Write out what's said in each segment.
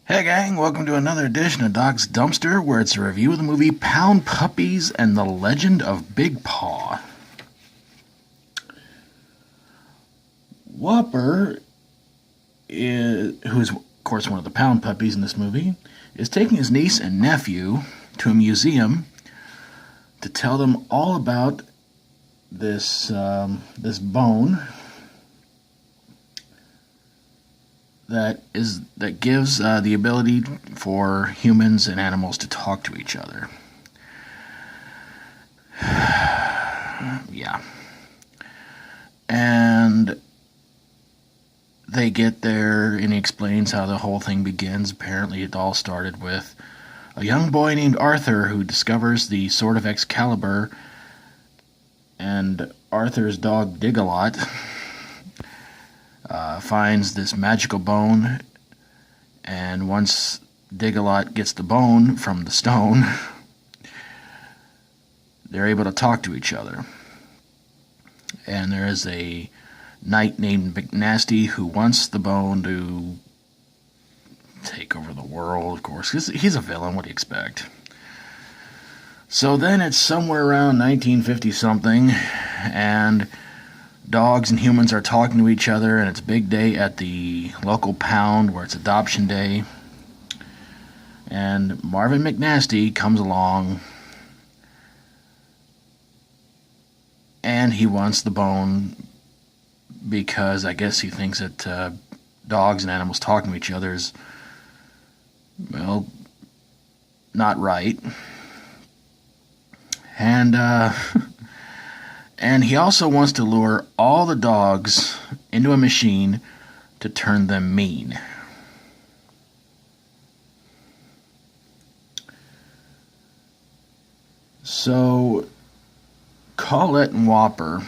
Hey gang, welcome to another edition of Doc's Dumpster, where it's a review of the movie Pound Puppies and the Legend of Big Paw. Whopper, who's of course one of the Pound Puppies in this movie, is taking his niece and nephew to a museum to tell them all about this bone that gives the ability for humans and animals to talk to each other. Yeah. And they get there, and he explains how the whole thing begins. Apparently, it all started with a young boy named Arthur who discovers the Sword of Excalibur, and Arthur's dog Dig-a-Lot finds this magical bone, and once Dig-a-Lot gets the bone from the stone, they're able to talk to each other. And there is a knight named McNasty who wants the bone to take over the world, of course. He's a villain, what do you expect? So then it's somewhere around 1950-something, and dogs and humans are talking to each other, and it's a big day at the local pound where it's adoption day. And Marvin McNasty comes along, and he wants the bone because I guess he thinks that dogs and animals talking to each other is, well, not right. And and he also wants to lure all the dogs into a machine to turn them mean. So Colette and Whopper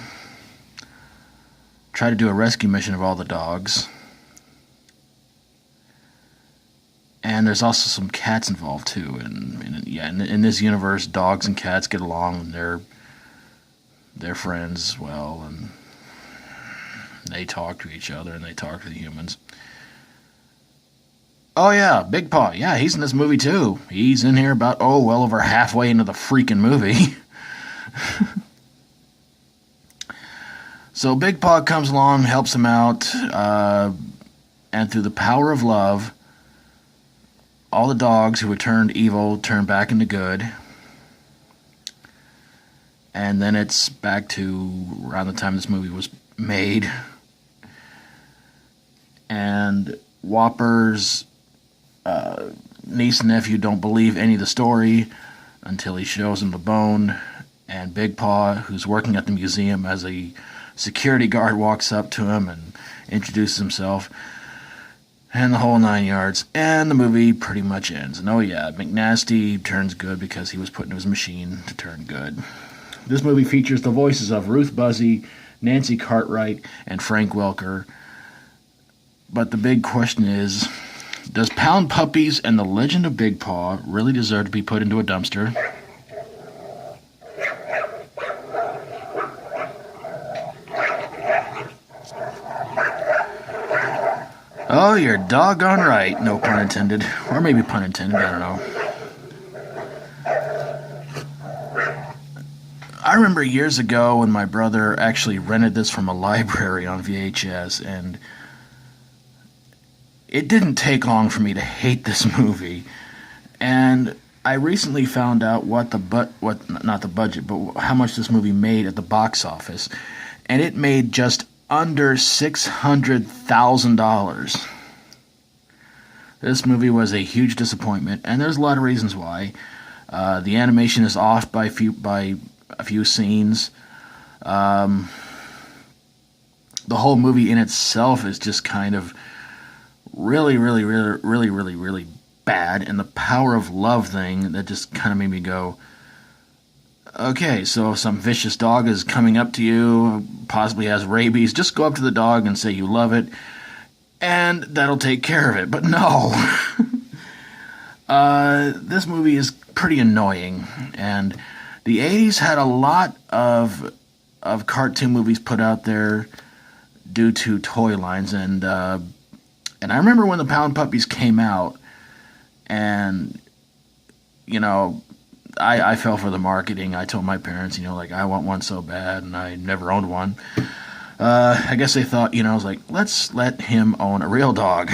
try to do a rescue mission of all the dogs. And there's also some cats involved too. And in this universe, dogs and cats get along, and they're friends, well, and they talk to each other, and they talk to the humans. Oh yeah, Big Paw, yeah, he's in this movie too. He's in here about, well over halfway into the freaking movie. So Big Paw comes along, helps him out, and through the power of love, all the dogs who were turned evil turn back into good. And then it's back to around the time this movie was made. And Whopper's niece and nephew don't believe any of the story until he shows them the bone. And Big Paw, who's working at the museum as a security guard, walks up to him and introduces himself. And the whole 9 yards. And the movie pretty much ends. And oh yeah, McNasty turns good because he was put into his machine to turn good. This movie features the voices of Ruth Buzzy, Nancy Cartwright, and Frank Welker. But the big question is, does Pound Puppies and the Legend of Big Paw really deserve to be put into a dumpster? Oh, you're doggone right. No pun intended. Or maybe pun intended, I don't know. I remember years ago when my brother actually rented this from a library on VHS, and it didn't take long for me to hate this movie. And I recently found out not the budget, but how much this movie made at the box office, and it made just under $600,000. This movie was a huge disappointment, and there's a lot of reasons why. The animation is off by a few scenes. The whole movie in itself is just kind of really bad, and the power of love thing that just kind of made me go, okay, so if some vicious dog is coming up to you, possibly has rabies, just go up to the dog and say you love it, and that'll take care of it. But no. This movie is pretty annoying, and the 80s had a lot of cartoon movies put out there due to toy lines, and I remember when the Pound Puppies came out, And, you know, I fell for the marketing. I told my parents, like, I want one so bad, and I never owned one. I guess they thought, I was like, let's let him own a real dog.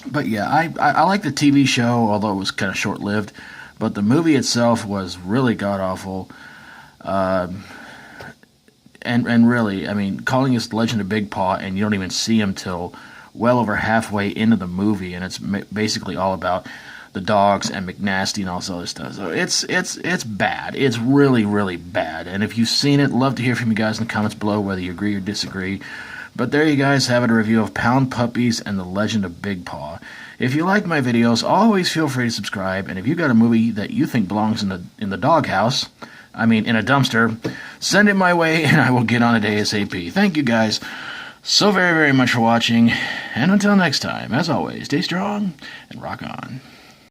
But yeah, I like the TV show, although it was kind of short-lived. But the movie itself was really god-awful. And really, I mean, calling this The Legend of Big Paw, and you don't even see him till well over halfway into the movie, and it's basically all about the dogs and McNasty and all this other stuff. So it's bad. It's really, really bad. And if you've seen it, love to hear from you guys in the comments below, whether you agree or disagree. But there you guys have it, a review of Pound Puppies and The Legend of Big Paw. If you like my videos, always feel free to subscribe. And if you got a movie that you think belongs in the doghouse, I mean in a dumpster, send it my way and I will get on it ASAP. Thank you guys so very, very much for watching. And until next time, as always, stay strong and rock on.